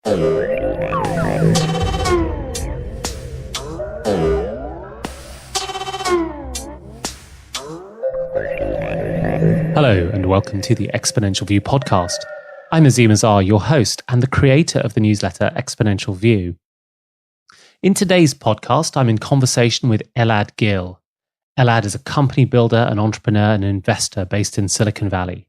Hello and welcome to the Exponential View podcast. I'm Azeem Azhar, your host and the creator of the newsletter Exponential View. In today's podcast, I'm in conversation with Elad Gil. Elad is a company builder, an entrepreneur, and an investor based in Silicon Valley.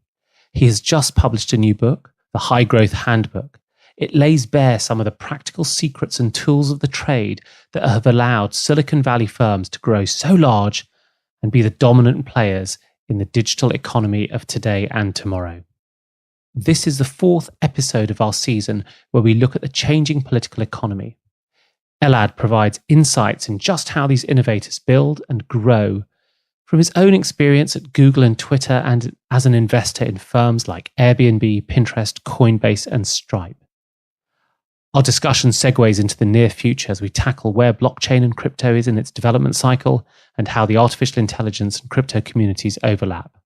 He has just published a new book, The High Growth Handbook. It lays bare some of the practical secrets and tools of the trade that have allowed Silicon Valley firms to grow so large and be the dominant players in the digital economy of today and tomorrow. This is the fourth episode of our season where we look at the changing political economy. Elad provides insights in just how these innovators build and grow from his own experience at Google and Twitter and as an investor in firms like Airbnb, Pinterest, Coinbase, and Stripe. Our discussion segues into the near future as we tackle where blockchain and crypto is in its development cycle and how the artificial intelligence and crypto communities overlap.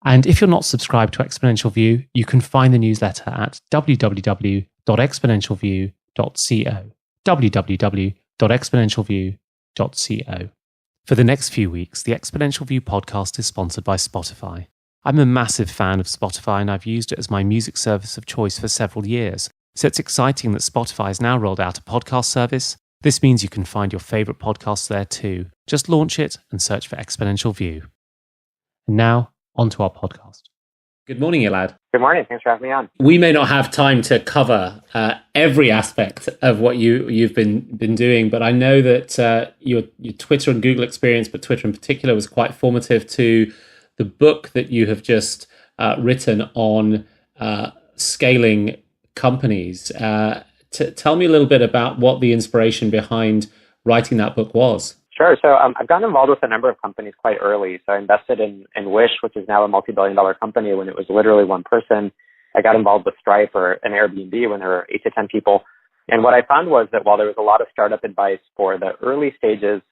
And if you're not subscribed to Exponential View, you can find the newsletter at www.exponentialview.co. www.exponentialview.co. For the next few weeks, the Exponential View podcast is sponsored by Spotify. I'm a massive fan of Spotify and I've used it as my music service of choice for several years. So it's exciting that Spotify has now rolled out a podcast service. This means you can find your favorite podcasts there too. Just launch it and search for Exponential View. And now, on to our podcast. Good morning, Elad. Good morning. Thanks for having me on. We may not have time to cover every aspect of what you've been doing, but I know that your Twitter and Google experience, but Twitter in particular, was quite formative to the book that you have just written on scaling companies. Tell me a little bit about what the inspiration behind writing that book was. Sure. So I've gotten involved with a number of companies quite early. So I invested in Wish, which is now a multi-billion-dollar company when it was literally one person. I got involved with Stripe or an Airbnb when there were 8 to 10 people. And what I found was that while there was a lot of startup advice for the early stages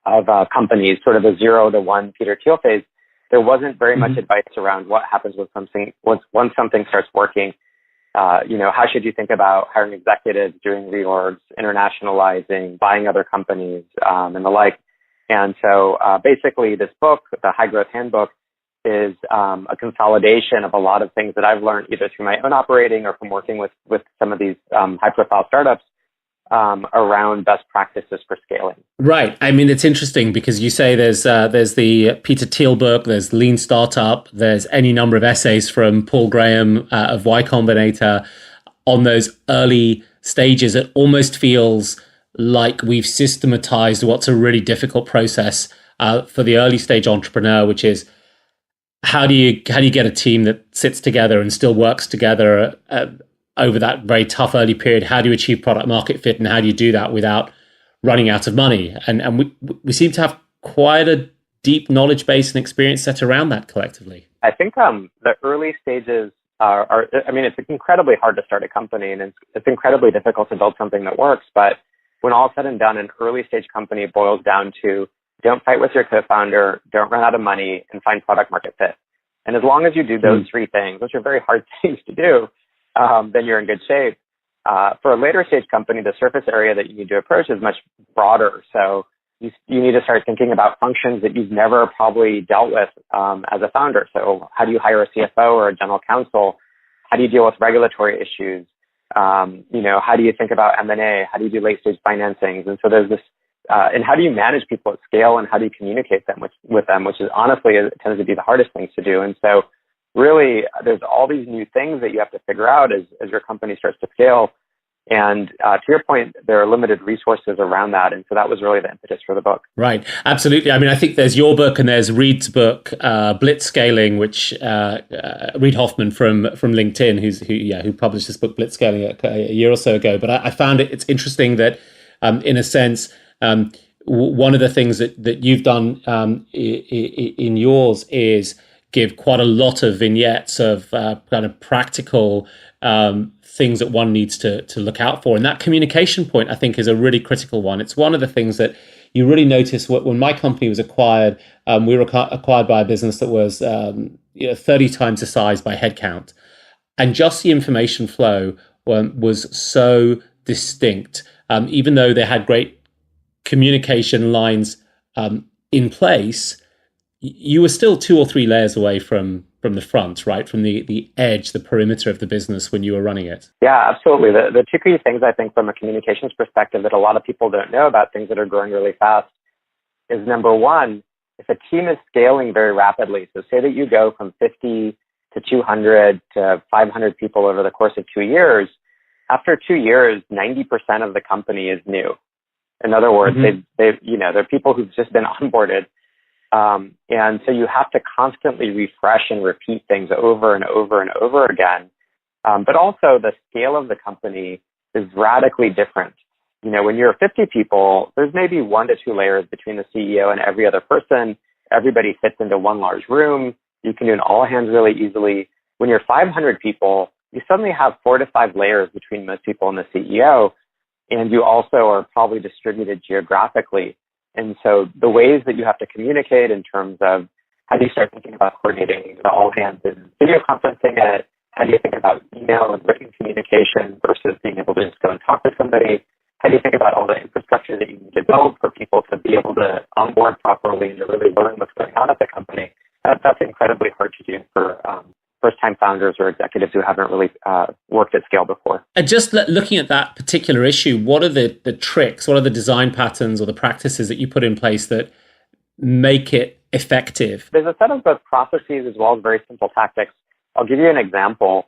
of companies, sort of the 0 to 1 Peter Thiel phase, there wasn't very much advice around what happens with something once something starts working. How should you think about hiring executives, doing reorgs, internationalizing, buying other companies, and the like. And so basically this book, the High Growth Handbook, is a consolidation of a lot of things that I've learned either through my own operating or from working with some of these high-profile startups around best practices for scaling. Right. I mean, it's interesting because you say there's the Peter Thiel book, there's Lean Startup, there's any number of essays from Paul Graham of Y Combinator on those early stages. It almost feels like we've systematized what's a really difficult process for the early stage entrepreneur, which is how do you get a team that sits together and still works together over that very tough early period? How do you achieve product market fit, and how do you do that without running out of money? And we seem to have quite a deep knowledge base and experience set around that collectively. I think the early stages it's incredibly hard to start a company, and it's incredibly difficult to build something that works. But when all is said and done, an early stage company boils down to don't fight with your co-founder, don't run out of money, and find product market fit. And as long as you do those 3 things, which are very hard things to do, then you're in good shape. For a later stage company, the surface area that you need to approach is much broader. So you need to start thinking about functions that you've never probably dealt with as a founder. So how do you hire a CFO or a general counsel? How do you deal with regulatory issues? How do you think about M&A? How do you do late stage financings? And so there's this, and how do you manage people at scale, and how do you communicate with them, which is honestly, it tends to be the hardest things to do. And so really, there's all these new things that you have to figure out as your company starts to scale. And to your point, there are limited resources around that. And so that was really the impetus for the book. Right. Absolutely. I mean, I think there's your book and there's Reed's book, Blitzscaling, which Reed Hoffman from LinkedIn, who published this book, Blitzscaling, a year or so ago. But I found it's interesting that, in a sense, one of the things that you've done in yours is give quite a lot of vignettes of kind of practical things that one needs to look out for. And that communication point, I think, is a really critical one. It's one of the things that you really notice when my company was acquired. We were acquired by a business that was 30 times the size by headcount. And just the information flow was so distinct, even though they had great communication lines in place, you were still 2 or 3 layers away from the front, right? From the edge, the perimeter of the business when you were running it. Yeah, absolutely. The two key things I think from a communications perspective that a lot of people don't know about things that are growing really fast is, number one, if a team is scaling very rapidly, so say that you go from 50 to 200 to 500 people over the course of 2 years, after 2 years, 90% of the company is new. In other words, they're people who've just been onboarded. And so you have to constantly refresh and repeat things over and over and over again. But also the scale of the company is radically different. When you're 50 people, there's maybe 1 to 2 layers between the CEO and every other person. Everybody fits into one large room. You can do an all hands really easily. When you're 500 people, you suddenly have 4 to 5 layers between most people and the CEO. And you also are probably distributed geographically. And so the ways that you have to communicate in terms of how do you start thinking about coordinating the all hands and video conferencing it? How do you think about email and written communication versus being able to just go and talk to somebody? How do you think about all the infrastructure that you need to build for people to be able to onboard properly and to really learn what's going on at the company? That's incredibly hard to do for first-time founders or executives who haven't really worked at scale before. And just looking at that particular issue, what are the tricks, what are the design patterns or the practices that you put in place that make it effective? There's a set of both processes as well as very simple tactics. I'll give you an example.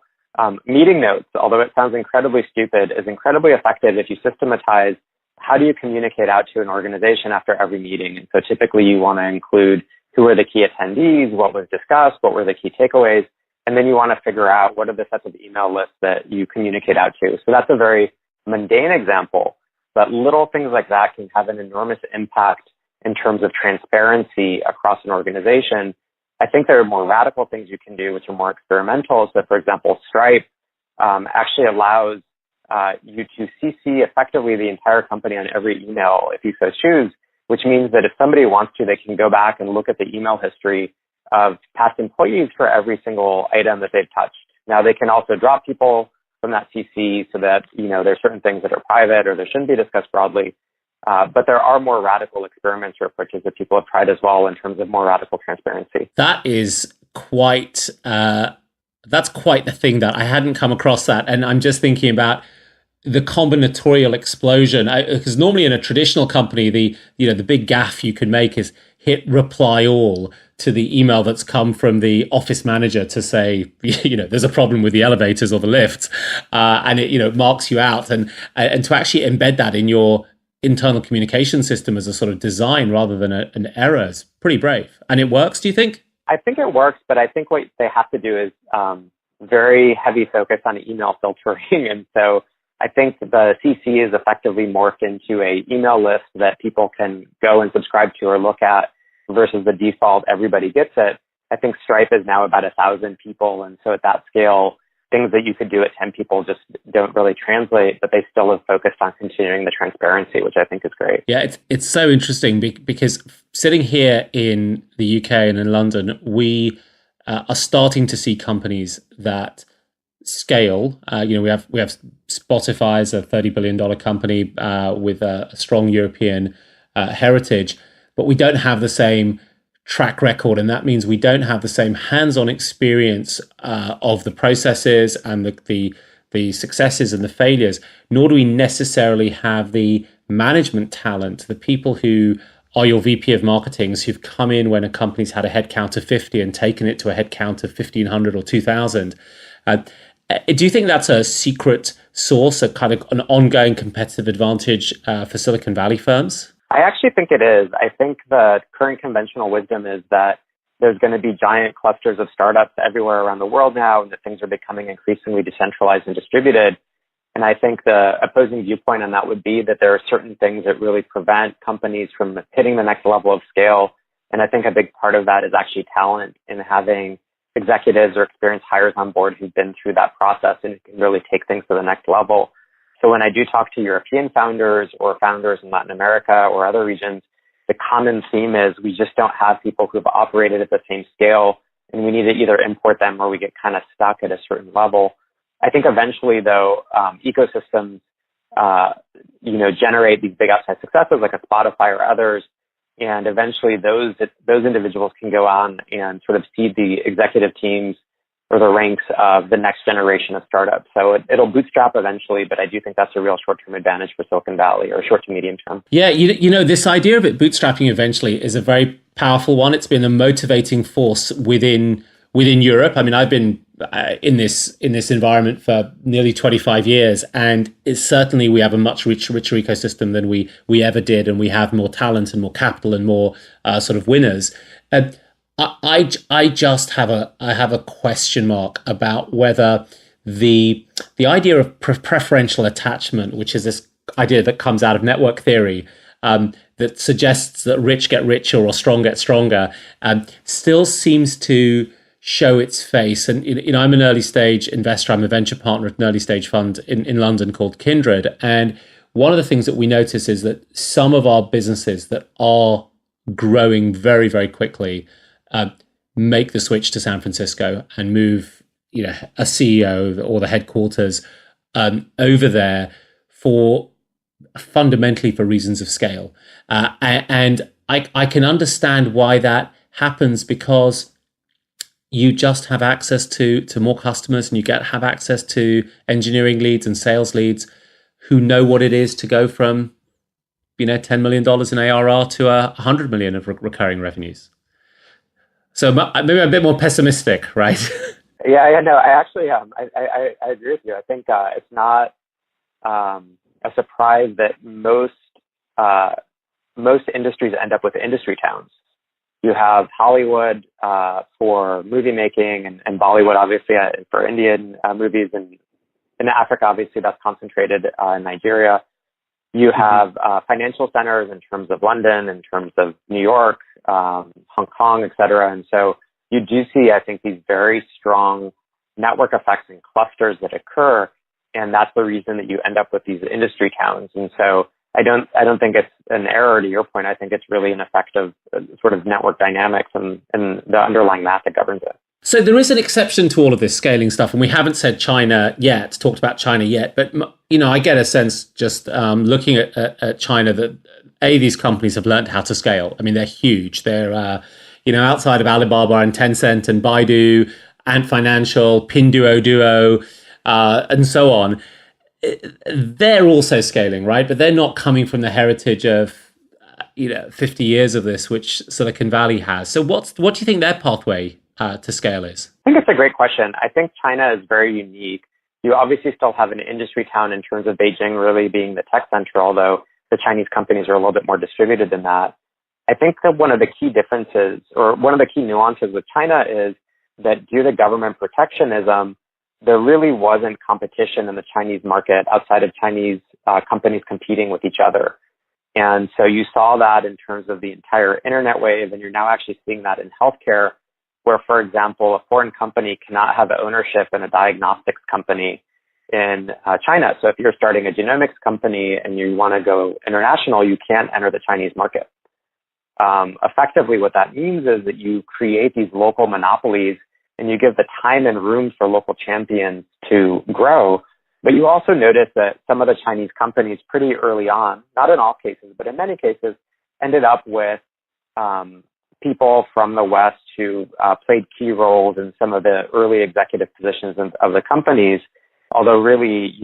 Meeting notes, although it sounds incredibly stupid, is incredibly effective if you systematize how do you communicate out to an organization after every meeting. And so typically you want to include who are the key attendees, what was discussed, what were the key takeaways, and then you want to figure out what are the sets of email lists that you communicate out to. So that's a very mundane example, but little things like that can have an enormous impact in terms of transparency across an organization. I think there are more radical things you can do, which are more experimental. So, for example, Stripe actually allows you to CC effectively the entire company on every email if you so choose, which means that if somebody wants to, they can go back and look at the email history of past employees for every single item that they've touched. Now, they can also drop people from that CC so that, there's certain things that are private or they shouldn't be discussed broadly. But there are more radical experiments or approaches that people have tried as well in terms of more radical transparency. That is quite, that's quite the thing that I hadn't come across that. And I'm just thinking about the combinatorial explosion, because normally in a traditional company, the big gaffe you could make is hit reply all to the email that's come from the office manager to say, there's a problem with the elevators or the lifts, and it marks you out, and to actually embed that in your internal communication system as a sort of design rather than an error is pretty brave. And it works, do you think? I think it works, but I think what they have to do is very heavy focus on email filtering. And so I think the CC is effectively morphed into a email list that people can go and subscribe to or look at versus the default everybody gets it. I think Stripe is now about 1,000 people. And so at that scale, things that you could do at 10 people just don't really translate, but they still have focused on continuing the transparency, which I think is great. Yeah, it's so interesting because sitting here in the UK and in London, we are starting to see companies that scale. We have Spotify as a $30 billion company with a strong European heritage, but we don't have the same track record, and that means we don't have the same hands-on experience of the processes and the successes and the failures, nor do we necessarily have the management talent, the people who are your VP of marketings who've come in when a company's had a headcount of 50 and taken it to a headcount of 1,500 or 2,000. Do you think that's a secret source, a kind of an ongoing competitive advantage for Silicon Valley firms? I actually think it is. I think the current conventional wisdom is that there's going to be giant clusters of startups everywhere around the world now, and that things are becoming increasingly decentralized and distributed. And I think the opposing viewpoint on that would be that there are certain things that really prevent companies from hitting the next level of scale. And I think a big part of that is actually talent in having executives or experienced hires on board who've been through that process and can really take things to the next level. So when I do talk to European founders or founders in Latin America or other regions, the common theme is we just don't have people who've operated at the same scale, and we need to either import them or we get kind of stuck at a certain level. I think eventually, though, ecosystems, generate these big outside successes like a Spotify or others. And eventually those individuals can go on and sort of seed the executive teams or the ranks of the next generation of startups. So it'll bootstrap eventually, but I do think that's a real short-term advantage for Silicon Valley, or short to medium term. Yeah, this idea of it bootstrapping eventually is a very powerful one. It's been a motivating force within Europe. I mean, I've been in this environment for nearly 25 years, and certainly we have a much richer ecosystem than we ever did, and we have more talent and more capital and more sort of winners. I just have a question mark about whether the idea of preferential attachment, which is this idea that comes out of network theory, that suggests that rich get richer or strong get stronger, still seems to show its face. And I'm an early stage investor. I'm a venture partner at an early stage fund in London called Kindred. And one of the things that we notice is that some of our businesses that are growing very, very quickly make the switch to San Francisco and move, a CEO or the headquarters over there fundamentally for reasons of scale. And I can understand why that happens, because you just have access to more customers, and you have access to engineering leads and sales leads who know what it is to go from, $10 million in ARR to $100 million of recurring revenues. So maybe I'm a bit more pessimistic, right? Yeah, no, I actually I agree with you. I think it's not a surprise that most industries end up with industry towns. You have Hollywood for movie making, and Bollywood, obviously, for Indian movies, and in Africa, obviously, that's concentrated in Nigeria. You have financial centers in terms of London, in terms of New York, Hong Kong, et cetera. And so you do see, I think, these very strong network effects and clusters that occur, and that's the reason that you end up with these industry towns. And so I don't think it's an error, to your point. I think it's really an effect of sort of network dynamics and the underlying math that governs it. So there is an exception to all of this scaling stuff, and we haven't said China yet, talked about China yet, but I get a sense just looking at China that these companies have learned how to scale. I mean, they're huge. They're outside of Alibaba and Tencent and Baidu, Ant Financial, Pinduoduo, and so on. They're also scaling, right? But they're not coming from the heritage of 50 years of this, which Silicon Valley has. So what do you think their pathway to scale is? I think it's a great question. I think China is very unique. You obviously still have an industry town in terms of Beijing really being the tech center, although the Chinese companies are a little bit more distributed than that. I think that one of the key differences, or one of the key nuances with China, is that due to government protectionism, there really wasn't competition in the Chinese market outside of Chinese companies competing with each other. And so you saw that in terms of the entire internet wave, and you're now actually seeing that in healthcare, where, for example, a foreign company cannot have ownership in a diagnostics company in China. So if you're starting a genomics company and you want to go international, you can't enter the Chinese market. Effectively, what that means is that you create these local monopolies, and you give the time and room for local champions to grow. But you also notice that some of the Chinese companies pretty early on, not in all cases, but in many cases, ended up with people from the West who played key roles in some of the early executive positions of the companies, although really,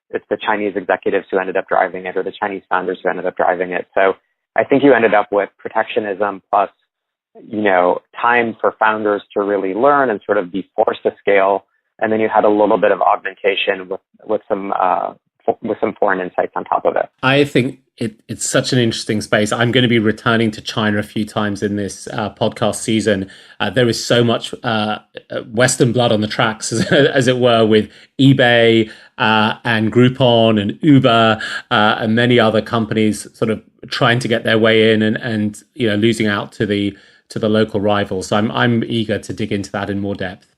it's the Chinese executives who ended up driving it, or the Chinese founders who ended up driving it. So I think you ended up with protectionism plus, time for founders to really learn and sort of be forced to scale. And then you had a little bit of augmentation with some foreign insights on top of it. I think it's such an interesting space. I'm going to be returning to China a few times in this podcast season. There is so much Western blood on the tracks, as it were, with eBay and Groupon and Uber and many other companies sort of trying to get their way in and losing out to the local rivals. So I'm eager to dig into that in more depth.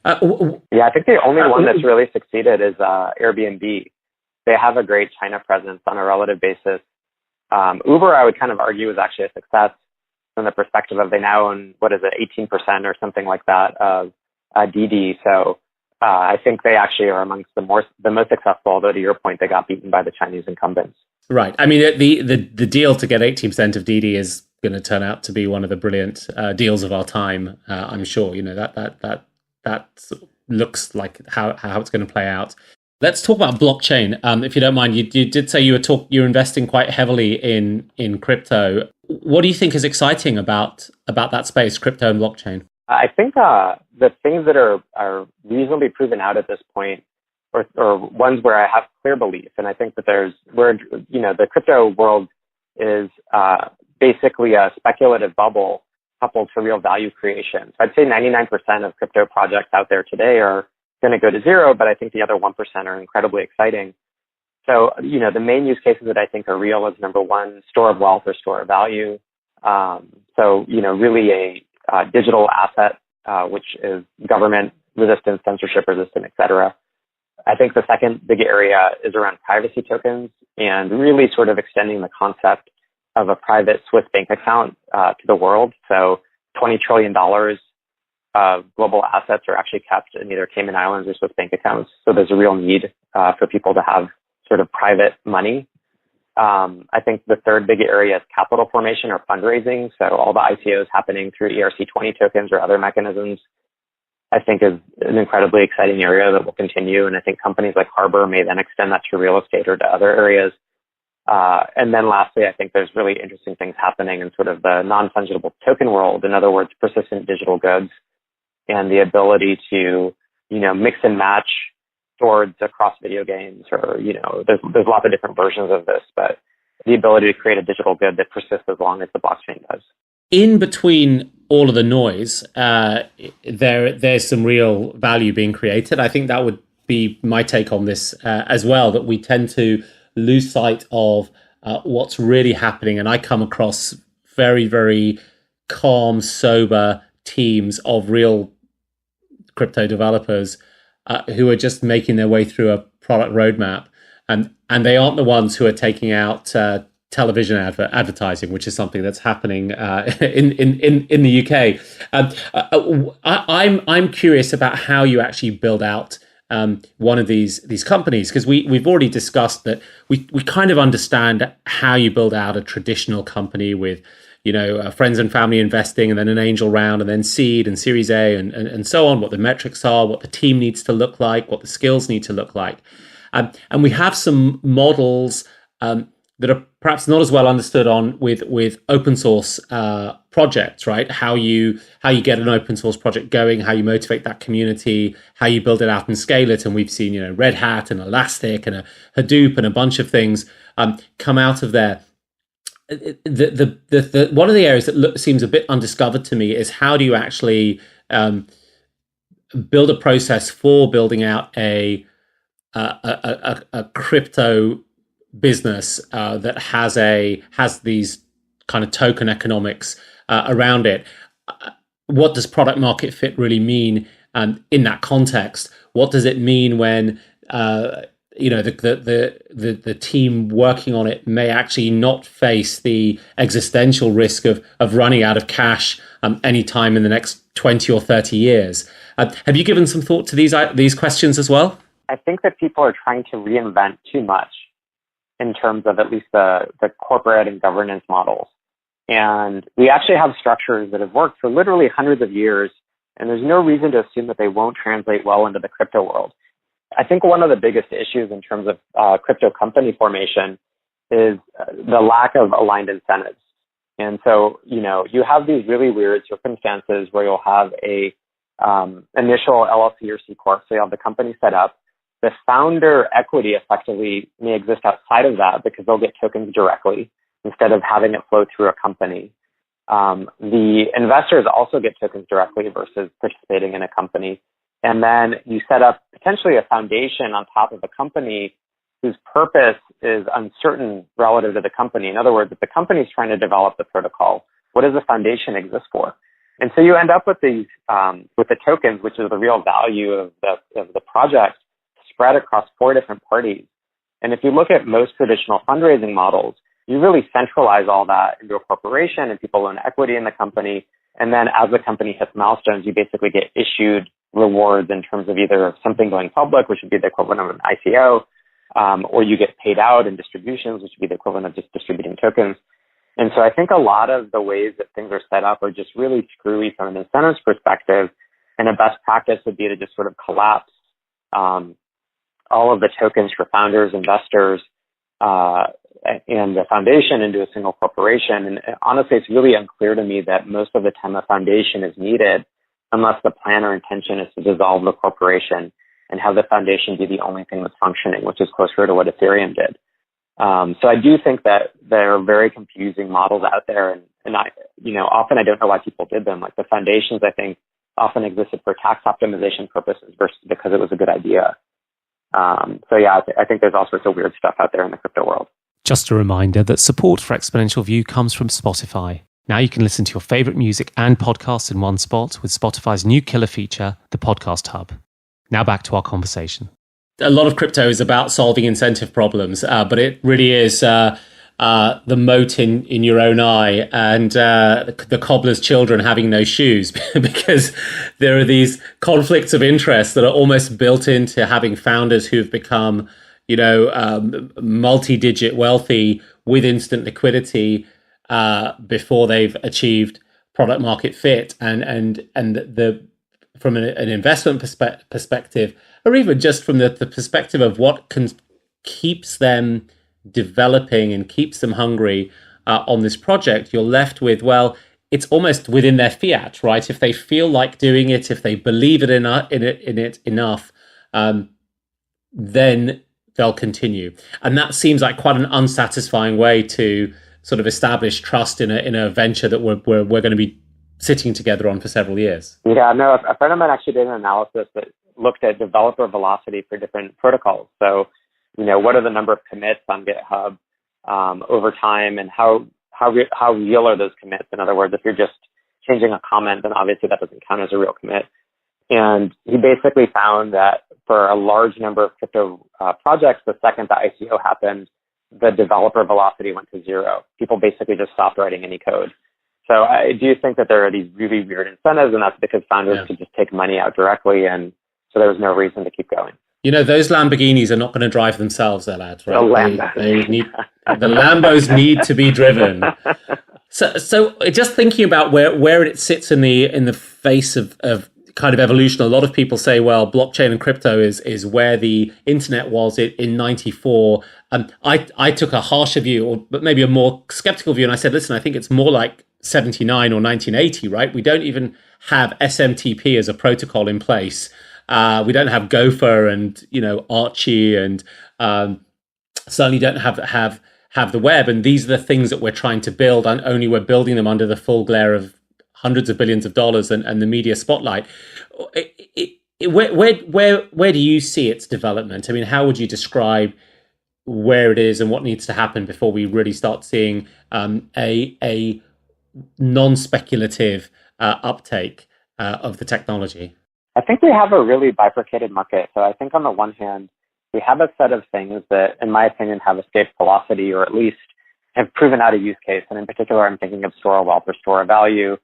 Yeah, I think the only one that's really succeeded is Airbnb. They have a great China presence on a relative basis. Uber, I would kind of argue, is actually a success from the perspective of they now own, 18% or something like that of Didi. So I think they actually are amongst the most successful, although to your point, they got beaten by the Chinese incumbents. Right. I mean, the deal to get 18% of Didi is going to turn out to be one of the brilliant deals of our time. I'm sure. That looks like how it's going to play out. Let's talk about blockchain, if you don't mind. You did say you're investing quite heavily in crypto. What do you think is exciting about that space, crypto and blockchain? I think the things that are reasonably proven out at this point, or ones where I have clear belief, and I think that the crypto world is basically a speculative bubble coupled to real value creation. So I'd say 99% of crypto projects out there today are going to go to zero, but I think the other 1% are incredibly exciting. So, the main use cases that I think are real is number one, store of wealth or store of value. Really a digital asset, which is government resistant, censorship resistant, et cetera. I think the second big area is around privacy tokens and really sort of extending the concept of a private Swiss bank account to the world. So $20 trillion of global assets are actually kept in either Cayman Islands or Swiss bank accounts. So there's a real need for people to have sort of private money. I think the third big area is capital formation or fundraising. So all the ICOs happening through ERC20 tokens or other mechanisms, I think is an incredibly exciting area that will continue. And I think companies like Harbor may then extend that to real estate or to other areas. And then lastly, I think there's really interesting things happening in sort of the non-fungible token world. In other words, persistent digital goods and the ability to, mix and match swords across video games, or, there's lots of different versions of this, but the ability to create a digital good that persists as long as the blockchain does. In between all of the noise, there's some real value being created. I think that would be my take on this as well, that we tend to lose sight of what's really happening. And I come across very, very calm, sober teams of real crypto developers who are just making their way through a product roadmap. And they aren't the ones who are taking out television advertising, which is something that's happening in the UK. I'm curious about how you actually build out one of these companies, because we've already discussed that we kind of understand how you build out a traditional company with friends and family investing, and then an angel round, and then seed and Series A, and so on. What the metrics are, what the team needs to look like, what the skills need to look like, and we have some models that are perhaps not as well understood with open source projects, right? How you get an open source project going, how you motivate that community, how you build it out and scale it. And we've seen, Red Hat and Elastic and a Hadoop and a bunch of things come out of there. The one of the areas that seems a bit undiscovered to me is how do you actually build a process for building out a crypto business that has these kind of token economics around it. What does product market fit really mean in that context? What does it mean when the team working on it may actually not face the existential risk of running out of cash anytime in the next 20 or 30 years? Have you given some thought to these questions as well? I think that people are trying to reinvent too much in terms of at least the corporate and governance models. And we actually have structures that have worked for literally hundreds of years, and there's no reason to assume that they won't translate well into the crypto world. I think one of the biggest issues in terms of crypto company formation is the lack of aligned incentives. And so, you have these really weird circumstances where you'll have a initial LLC or C Corp, so you have the company set up. The founder equity effectively may exist outside of that because they'll get tokens directly instead of having it flow through a company. The investors also get tokens directly versus participating in a company. And then you set up potentially a foundation on top of a company whose purpose is uncertain relative to the company. In other words, if the company is trying to develop the protocol, what does the foundation exist for? And so you end up with these, with the tokens, which is the real value of the project, spread across 4 different parties. And if you look at most traditional fundraising models, you really centralize all that into a corporation and people own equity in the company. And then as the company hits milestones, you basically get issued rewards in terms of either something going public, which would be the equivalent of an ICO, or you get paid out in distributions, which would be the equivalent of just distributing tokens. And so I think a lot of the ways that things are set up are just really screwy from an incentives perspective. And a best practice would be to just sort of collapse all of the tokens for founders, investors, and the foundation into a single corporation. And honestly, it's really unclear to me that most of the time a foundation is needed unless the plan or intention is to dissolve the corporation and have the foundation be the only thing that's functioning, which is closer to what Ethereum did. So I do think that there are very confusing models out there, and I, often I don't know why people did them. Like the foundations, I think, often existed for tax optimization purposes versus because it was a good idea. So yeah, I think there's all sorts of weird stuff out there in the crypto world. Just a reminder that support for Exponential View comes from Spotify. Now you can listen to your favorite music and podcasts in one spot with Spotify's new killer feature, the Podcast Hub. Now back to our conversation. A lot of crypto is about solving incentive problems, but it really is the mote in your own eye and the cobbler's children having no shoes because there are these conflicts of interest that are almost built into having founders who've become, multi-digit wealthy with instant liquidity before they've achieved product market fit and from an investment perspective, or even just from the perspective of what keeps them developing and keeps them hungry on this project, you're left with, well, it's almost within their fiat, right? If they feel like doing it, if they believe in it enough, then they'll continue. And that seems like quite an unsatisfying way to sort of establish trust in a venture that we're going to be sitting together on for several years. Yeah, no, a friend of mine actually did an analysis that looked at developer velocity for different protocols. So, what are the number of commits on GitHub over time, and how real are those commits? In other words, if you're just changing a comment, then obviously that doesn't count as a real commit. And he basically found that for a large number of crypto projects, the second the ICO happened, the developer velocity went to zero. People basically just stopped writing any code. So I do think that there are these really weird incentives, and that's because founders could just take money out directly, and so there was no reason to keep going. Those Lamborghinis are not going to drive themselves, Elad, right? The Lambos need to be driven. So just thinking about where it sits in the face of kind of evolution, a lot of people say, well, blockchain and crypto is where the internet was in 94. I took a harsher view, but maybe a more skeptical view, and I said, listen, I think it's more like 79 or 1980, right? We don't even have SMTP as a protocol in place. We don't have Gopher and Archie, and certainly don't have the web. And these are the things that we're trying to build, and only we're building them under the full glare of hundreds of billions of dollars and the media spotlight. Where do you see its development? I mean, how would you describe where it is and what needs to happen before we really start seeing a non-speculative uptake of the technology? I think we have a really bifurcated market. So I think on the one hand, we have a set of things that, in my opinion, have escaped velocity, or at least have proven out a use case. And in particular, I'm thinking of store of wealth or store of value.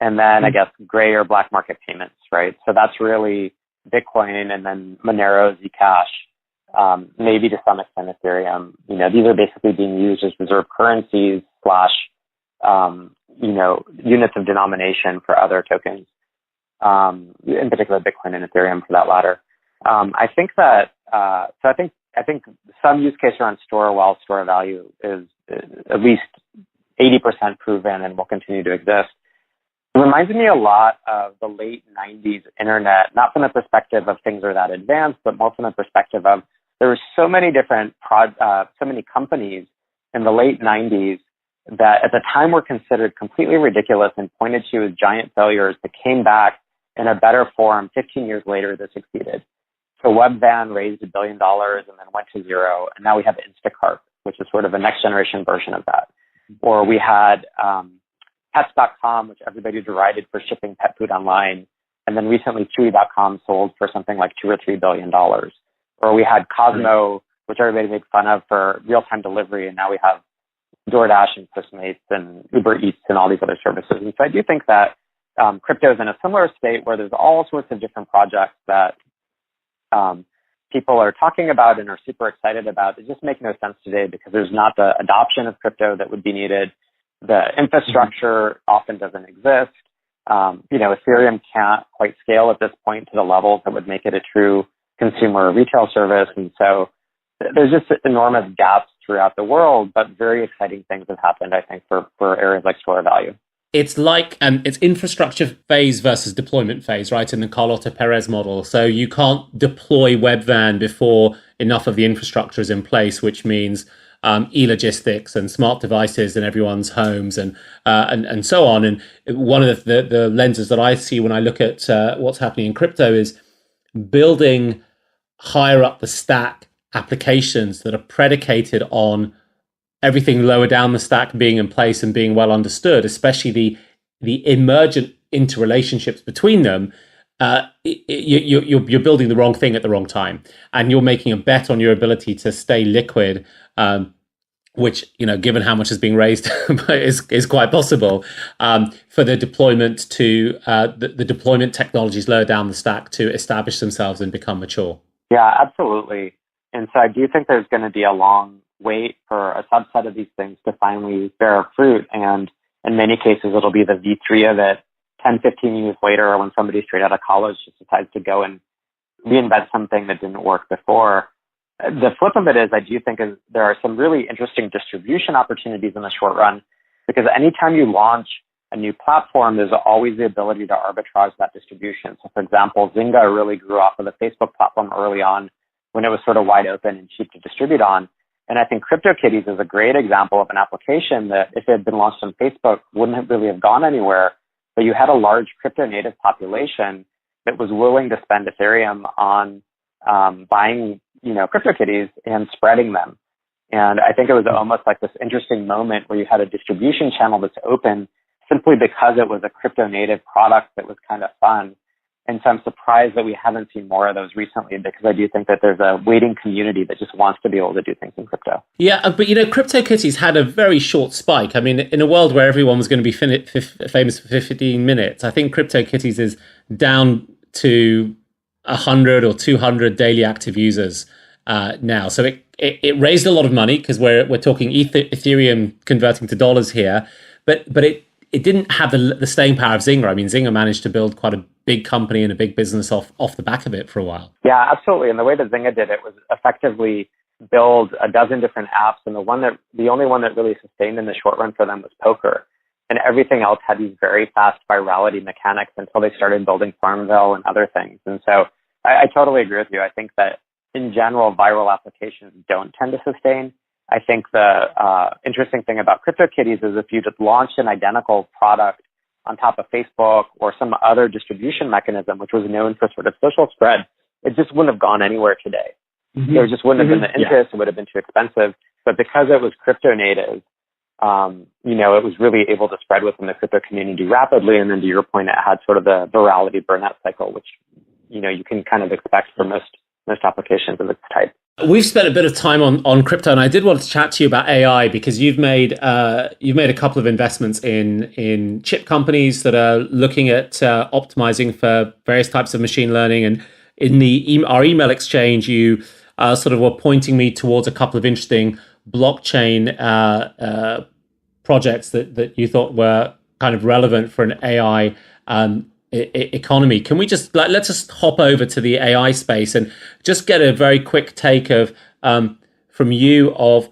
And then I guess gray or black market payments, right? So that's really Bitcoin and then Monero, Zcash, maybe to some extent Ethereum. These are basically being used as reserve currencies / units of denomination for other tokens. In particular Bitcoin and Ethereum for that latter. I think that I think some use case around store of wealth, store of value is at least 80% proven and will continue to exist. It reminds me a lot of the late 90s internet, not from the perspective of things are that advanced, but more from the perspective of there were so many different so many companies in the late 90s that at the time were considered completely ridiculous and pointed to as giant failures that came back in a better form 15 years later that succeeded. So Webvan raised $1 billion and then went to zero. And now we have Instacart, which is sort of a next generation version of that. Or we had Pets.com, which everybody derided for shipping pet food online. And then recently Chewy.com sold for something like $2 or $3 billion. Or we had Cosmo, which everybody made fun of for real-time delivery. And now we have DoorDash and Postmates and Uber Eats and all these other services. And so I do think that crypto is in a similar state where there's all sorts of different projects that people are talking about and are super excited about. It just makes no sense today because there's not the adoption of crypto that would be needed. The infrastructure often doesn't exist. Ethereum can't quite scale at this point to the levels that would make it a true consumer retail service. And so there's just enormous gaps throughout the world, but very exciting things have happened, I think, for areas like store value. It's like it's infrastructure phase versus deployment phase, right? In the Carlota Perez model. So you can't deploy Webvan before enough of the infrastructure is in place, which means e-logistics and smart devices in everyone's homes and so on. And one of the lenses that I see when I look at what's happening in crypto is building higher up the stack applications that are predicated on everything lower down the stack being in place and being well understood, especially the emergent interrelationships between them. You're building the wrong thing at the wrong time, and you're making a bet on your ability to stay liquid, which, given how much is being raised, is quite possible for the deployment to the deployment technologies lower down the stack to establish themselves and become mature. Yeah, absolutely. And so I do think there's going to be a long wait for a subset of these things to finally bear fruit. And in many cases, it'll be the V3 of it 10, 15 years later when somebody straight out of college just decides to go and reinvent something that didn't work before. The flip of it is I do think there are some really interesting distribution opportunities in the short run, because anytime you launch a new platform, there's always the ability to arbitrage that distribution. So, for example, Zynga really grew off of the Facebook platform early on when it was sort of wide open and cheap to distribute on. And I think CryptoKitties is a great example of an application that, if it had been launched on Facebook, wouldn't really have gone anywhere. But you had a large crypto native population that was willing to spend Ethereum on buying, CryptoKitties and spreading them. And I think it was almost like this interesting moment where you had a distribution channel that's open simply because it was a crypto native product that was kind of fun. And so I'm surprised that we haven't seen more of those recently, because I do think that there's a waiting community that just wants to be able to do things in crypto. Yeah, but CryptoKitties had a very short spike. I mean, in a world where everyone was going to be famous for 15 minutes, I think CryptoKitties is down to 100 or 200 daily active users now. So it raised a lot of money, because we're talking Ethereum converting to dollars here, but it didn't have the staying power of Zynga. I mean, Zynga managed to build quite a big company and a big business off the back of it for a while. Yeah, absolutely. And the way that Zynga did it was effectively build a dozen different apps, and the only one that really sustained in the short run for them was poker. And everything else had these very fast virality mechanics until they started building Farmville and other things. And so I totally agree with you. I think that in general, viral applications don't tend to sustain. I think the interesting thing about CryptoKitties is if you just launched an identical product on top of Facebook or some other distribution mechanism, which was known for sort of social spread, it just wouldn't have gone anywhere today. Mm-hmm. There just wouldn't have been the interest. Yeah. It would have been too expensive. But because it was crypto native, it was really able to spread within the crypto community rapidly. And then, to your point, it had sort of the virality burnout cycle, which, you can kind of expect for most applications of its type. We've spent a bit of time on crypto, and I did want to chat to you about AI, because you've made a couple of investments in chip companies that are looking at optimizing for various types of machine learning. And in our email exchange, you sort of were pointing me towards a couple of interesting blockchain projects that you thought were kind of relevant for an AI economy. Can we let's just hop over to the AI space and just get a very quick take of from you of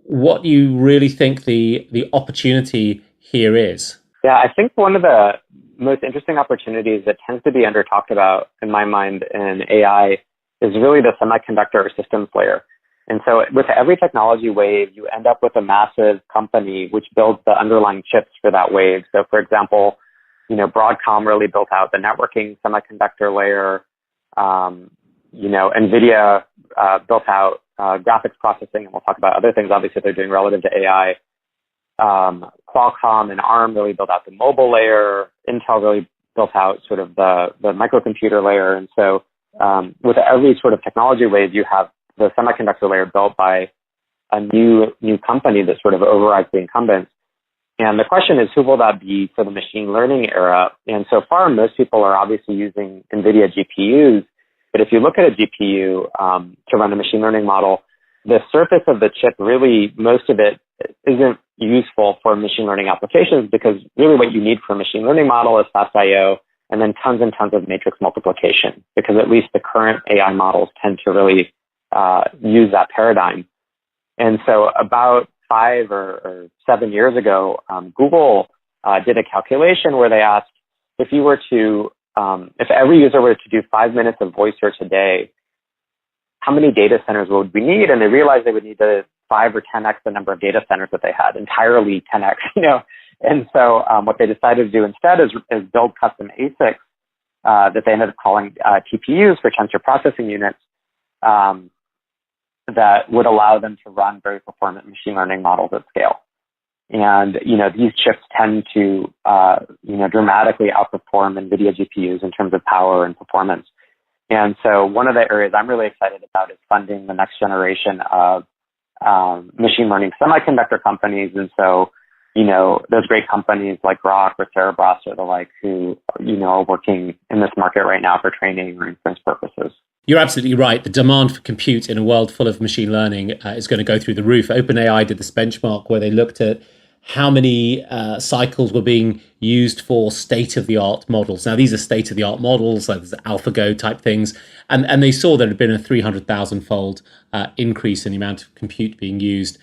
what you really think the opportunity here is? Yeah, I think one of the most interesting opportunities that tends to be under talked about in my mind in AI is really the semiconductor or systems layer. And so with every technology wave, you end up with a massive company which builds the underlying chips for that wave. So, for example, Broadcom really built out the networking semiconductor layer. NVIDIA built out graphics processing, and we'll talk about other things, obviously, they're doing relative to AI. Qualcomm and ARM really built out the mobile layer. Intel really built out sort of the microcomputer layer. And so with every sort of technology wave, you have the semiconductor layer built by a new company that sort of overrides the incumbents. And the question is, who will that be for the machine learning era? And so far, most people are obviously using NVIDIA GPUs. But if you look at a GPU to run a machine learning model, the surface of the chip, really, most of it isn't useful for machine learning applications, because really what you need for a machine learning model is fast I/O and then tons and tons of matrix multiplication, because at least the current AI models tend to really use that paradigm. And so about 5 or 7 years ago, Google did a calculation where they asked, if you were to, if every user were to do 5 minutes of voice search a day, how many data centers would we need? And they realized they would need to 5 or 10x the number of data centers that they had, entirely 10x, And so what they decided to do instead is build custom ASICs that they ended up calling TPUs, for tensor processing units, that would allow them to run very performant machine learning models at scale. And, these chips tend to, dramatically outperform NVIDIA GPUs in terms of power and performance. And so one of the areas I'm really excited about is funding the next generation of machine learning semiconductor companies. And so, those great companies like Grok or Cerebras or the like who, are working in this market right now for training or inference purposes. You're absolutely right. The demand for compute in a world full of machine learning is going to go through the roof. OpenAI did this benchmark where they looked at how many cycles were being used for state-of-the-art models. Now, these are state-of-the-art models, like AlphaGo type things, and they saw there had been a 300,000-fold increase in the amount of compute being used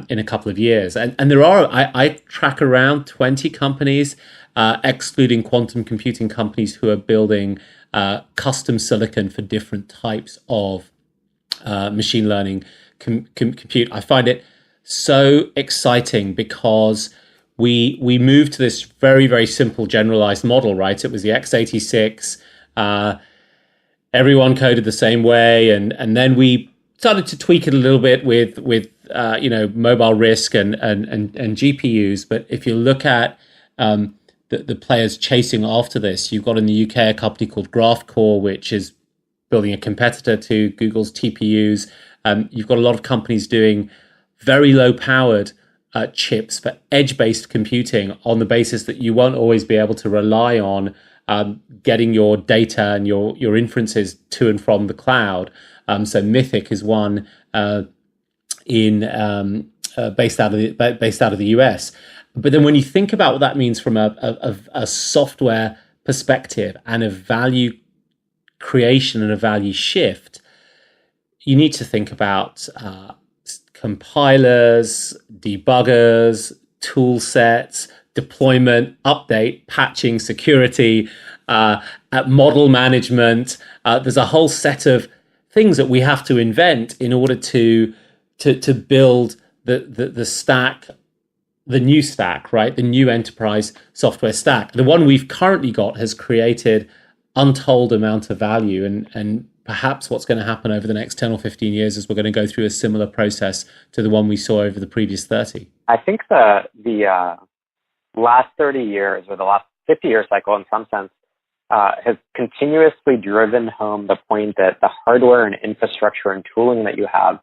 in a couple of years. And there are, I track around 20 companies, excluding quantum computing companies, who are building custom silicon for different types of machine learning compute. I find it so exciting because we moved to this very, very simple generalized model, right? It was the x86. Everyone coded the same way, and then we started to tweak it a little bit with mobile RISC and GPUs. But if you look at the players chasing after this, you've got in the UK a company called GraphCore, which is building a competitor to Google's TPUs. You've got a lot of companies doing very low-powered chips for edge-based computing on the basis that you won't always be able to rely on getting your data and your inferences to and from the cloud. So Mythic is one based out of the US. But then when you think about what that means from a software perspective and a value creation and a value shift, you need to think about compilers, debuggers, tool sets, deployment, update, patching, security, model management. There's a whole set of things that we have to invent in order to build the stack, the new stack, right? The new enterprise software stack. The one we've currently got has created untold amount of value, and perhaps what's going to happen over the next 10 or 15 years is we're going to go through a similar process to the one we saw over the previous 30. I think the last 30 years, or the last 50-year cycle in some sense, has continuously driven home the point that the hardware and infrastructure and tooling that you have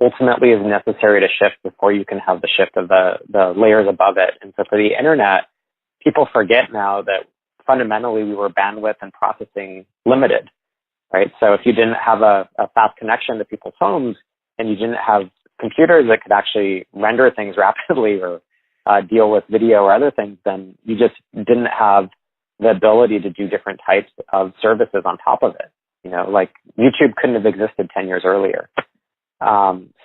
ultimately is necessary to shift before you can have the shift of the layers above it. And so for the internet, people forget now that fundamentally we were bandwidth and processing limited, right? So if you didn't have a fast connection to people's homes and you didn't have computers that could actually render things rapidly or deal with video or other things, then you just didn't have the ability to do different types of services on top of it. Like YouTube couldn't have existed 10 years earlier.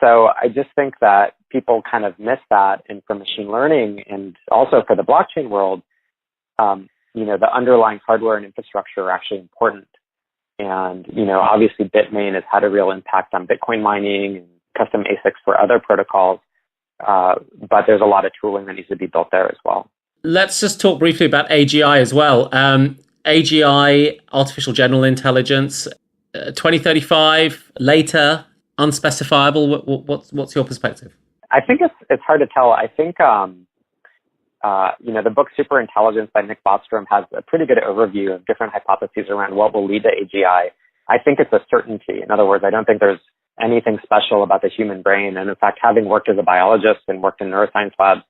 So I just think that people kind of miss that. And for machine learning and also for the blockchain world, the underlying hardware and infrastructure are actually important. And, obviously Bitmain has had a real impact on Bitcoin mining and custom ASICs for other protocols. But there's a lot of tooling that needs to be built there as well. Let's just talk briefly about AGI as well. AGI, artificial general intelligence, 2035, later, unspecifiable. What's your perspective? I think it's hard to tell. I think, the book Superintelligence by Nick Bostrom has a pretty good overview of different hypotheses around what will lead to AGI. I think it's a certainty. In other words, I don't think there's anything special about the human brain. And in fact, having worked as a biologist and worked in neuroscience labs,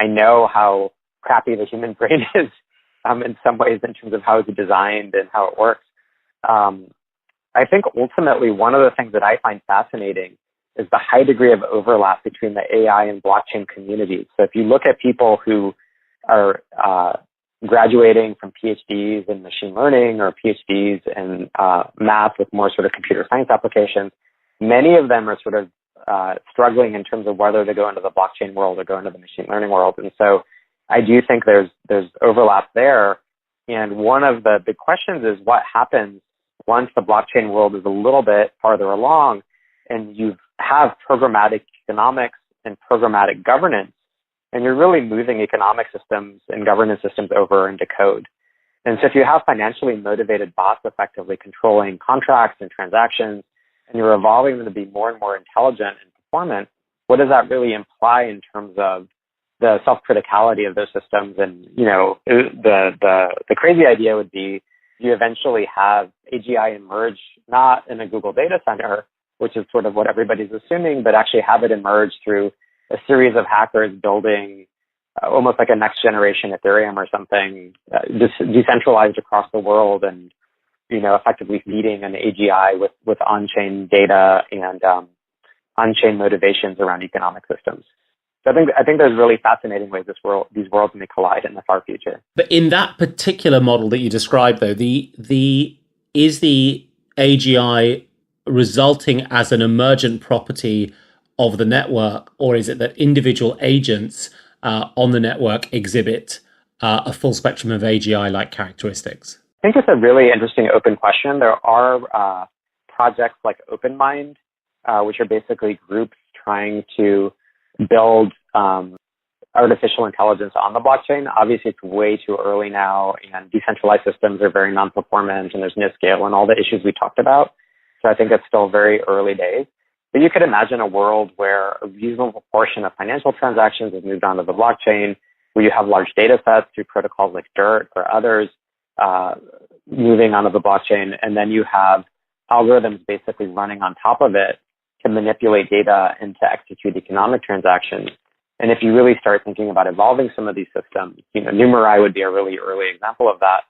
I know how crappy the human brain is in some ways in terms of how it's designed and how it works. I think ultimately one of the things that I find fascinating is the high degree of overlap between the AI and blockchain communities. So if you look at people who are graduating from PhDs in machine learning or PhDs in math with more sort of computer science applications, many of them are sort of struggling in terms of whether to go into the blockchain world or go into the machine learning world. And so I do think there's overlap there. And one of the big questions is what happens once the blockchain world is a little bit farther along and you have programmatic economics and programmatic governance, and you're really moving economic systems and governance systems over into code. And so if you have financially motivated bots effectively controlling contracts and transactions, and you're evolving them to be more and more intelligent and performant, what does that really imply in terms of the self-criticality of those systems? And, you know, the crazy idea would be you eventually have AGI emerge not in a Google data center, which is sort of what everybody's assuming, but actually have it emerge through a series of hackers building almost like a next generation Ethereum or something, decentralized across the world, and, you know, effectively feeding an AGI with on-chain data and on-chain motivations around economic systems. So I think there's really fascinating ways these worlds may collide in the far future. But in that particular model that you described, though, is the AGI resulting as an emergent property of the network, or is it that individual agents on the network exhibit a full spectrum of AGI-like characteristics? I think it's a really interesting open question. There are projects like OpenMind, which are basically groups trying to build artificial intelligence on the blockchain. Obviously, it's way too early now, and decentralized systems are very non-performant, and there's no scale and all the issues we talked about. So I think it's still very early days. But you could imagine a world where a reasonable portion of financial transactions is moved onto the blockchain, where you have large data sets through protocols like DIRT or others moving onto the blockchain, and then you have algorithms basically running on top of it to manipulate data and to execute economic transactions. And if you really start thinking about evolving some of these systems, you know, Numerai would be a really early example of that,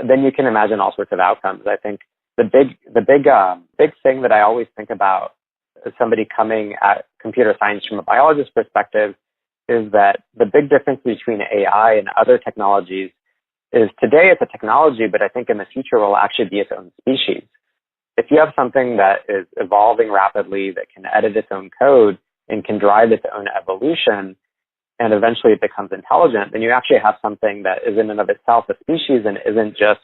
then you can imagine all sorts of outcomes. I think the big thing that I always think about as somebody coming at computer science from a biologist perspective is that the big difference between AI and other technologies is today it's a technology, but I think in the future will actually be its own species. If you have something that is evolving rapidly, that can edit its own code and can drive its own evolution, and eventually it becomes intelligent, then you actually have something that is in and of itself a species and isn't just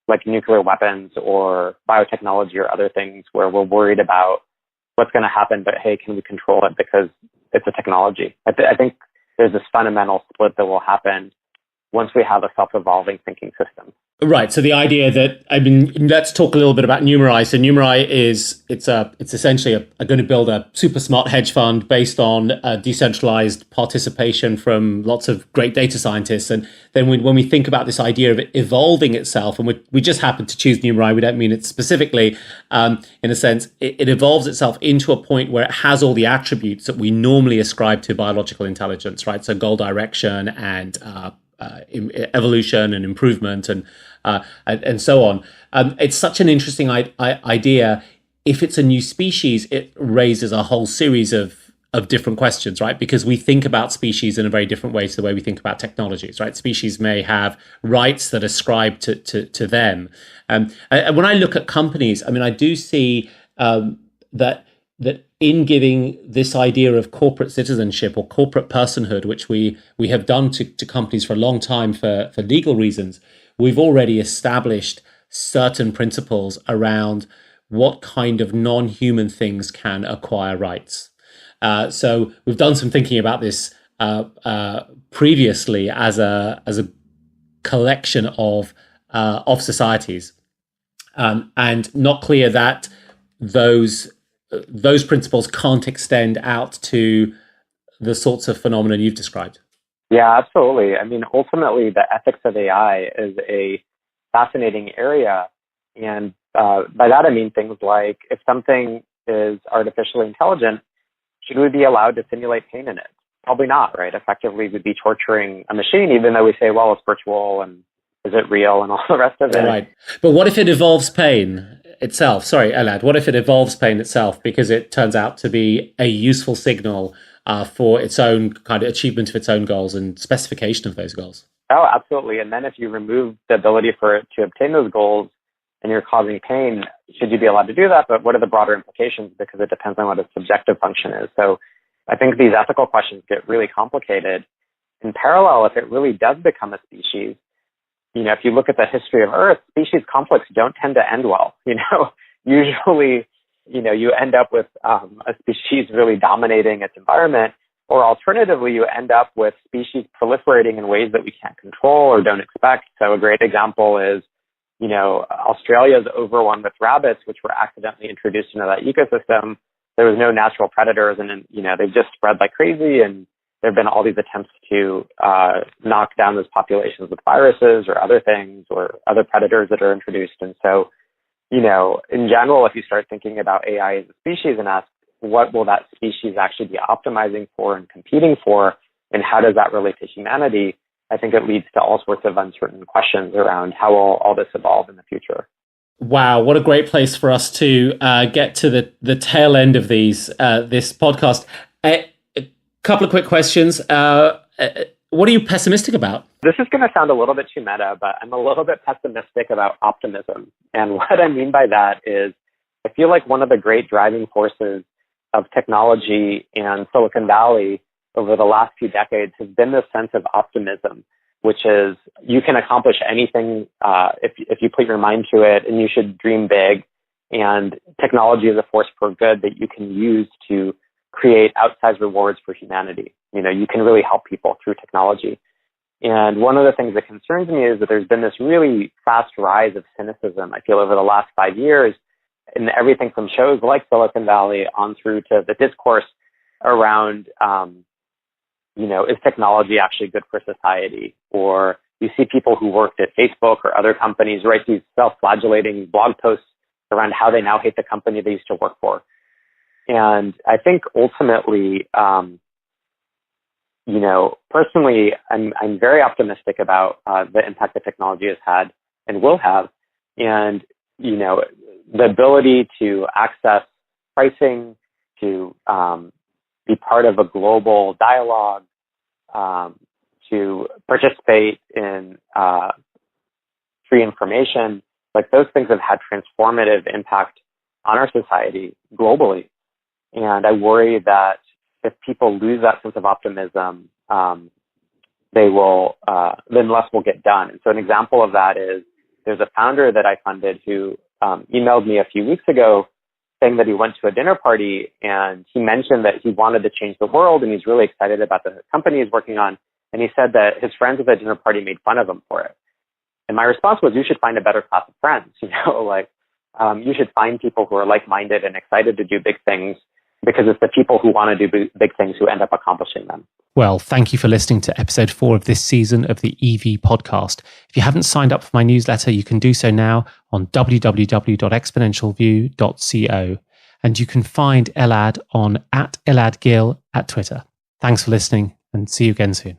like nuclear weapons or biotechnology or other things where we're worried about what's going to happen, but hey, can we control it because it's a technology? I think there's this fundamental split that will happen once we have a self-evolving thinking system. Right. So the idea that, I mean, let's talk a little bit about Numerai. So Numerai it's essentially going to build a super smart hedge fund based on decentralized participation from lots of great data scientists. And then when we think about this idea of it evolving itself, and we just happen to choose Numerai, we don't mean it specifically, in a sense, it evolves itself into a point where it has all the attributes that we normally ascribe to biological intelligence, right? So goal direction and evolution and improvement and so on. It's such an interesting idea. If it's a new species, it raises a whole series of different questions, right? Because we think about species in a very different way to the way we think about technologies, right? Species may have rights that ascribe to them. And when I look at companies, I mean, I do see that in giving this idea of corporate citizenship or corporate personhood, which we have done to companies for a long time for legal reasons, we've already established certain principles around what kind of non-human things can acquire rights. So we've done some thinking about this previously as a collection of societies, and not clear that those principles can't extend out to the sorts of phenomena you've described. Yeah, absolutely. I mean, ultimately, the ethics of AI is a fascinating area. And by that, I mean things like if something is artificially intelligent, should we be allowed to simulate pain in it? Probably not, right? Effectively, we'd be torturing a machine, even though we say, well, it's virtual and is it real and all the rest of it. Right. But what if it evolves pain itself? Sorry, Elad. What if it evolves pain itself because it turns out to be a useful signal for its own kind of achievement of its own goals and specification of those goals? Oh, absolutely. And then if you remove the ability for it to obtain those goals and you're causing pain, should you be allowed to do that? But what are the broader implications? Because it depends on what its subjective function is. So I think these ethical questions get really complicated. In parallel, if it really does become a species, if you look at the history of Earth, species conflicts don't tend to end well. Usually, you end up with a species really dominating its environment, or alternatively, you end up with species proliferating in ways that we can't control or don't expect. So a great example is, Australia's overrun with rabbits, which were accidentally introduced into that ecosystem. There was no natural predators, and they've just spread like crazy, and there have been all these attempts to knock down those populations with viruses or other things or other predators that are introduced. And so, in general, if you start thinking about AI as a species and ask, what will that species actually be optimizing for and competing for, and how does that relate to humanity? I think it leads to all sorts of uncertain questions around how will all this evolve in the future. Wow, what a great place for us to get to the tail end of this podcast. Couple of quick questions. What are you pessimistic about? This is going to sound a little bit too meta, but I'm a little bit pessimistic about optimism. And what I mean by that is I feel like one of the great driving forces of technology and Silicon Valley over the last few decades has been this sense of optimism, which is you can accomplish anything if you put your mind to it, and you should dream big. And technology is a force for good that you can use to create outsized rewards for humanity. You can really help people through technology. And one of the things that concerns me is that there's been this really fast rise of cynicism, I feel, over the last 5 years, in everything from shows like Silicon Valley on through to the discourse around, is technology actually good for society? Or you see people who worked at Facebook or other companies write these self-flagellating blog posts around how they now hate the company they used to work for. And I think ultimately, personally, I'm very optimistic about the impact that technology has had and will have. And, the ability to access pricing, to be part of a global dialogue, to participate in free information, like those things have had transformative impact on our society globally. And I worry that if people lose that sense of optimism, then less will get done. And so an example of that is there's a founder that I funded who emailed me a few weeks ago saying that he went to a dinner party and he mentioned that he wanted to change the world and he's really excited about the company he's working on. And he said that his friends at the dinner party made fun of him for it. And my response was, you should find a better class of friends. You should find people who are like-minded and excited to do big things, because it's the people who want to do big things who end up accomplishing them. Well, thank you for listening to episode 4 of this season of the EV podcast. If you haven't signed up for my newsletter, you can do so now on www.exponentialview.co. And you can find Elad on @EladGil at Twitter. Thanks for listening and see you again soon.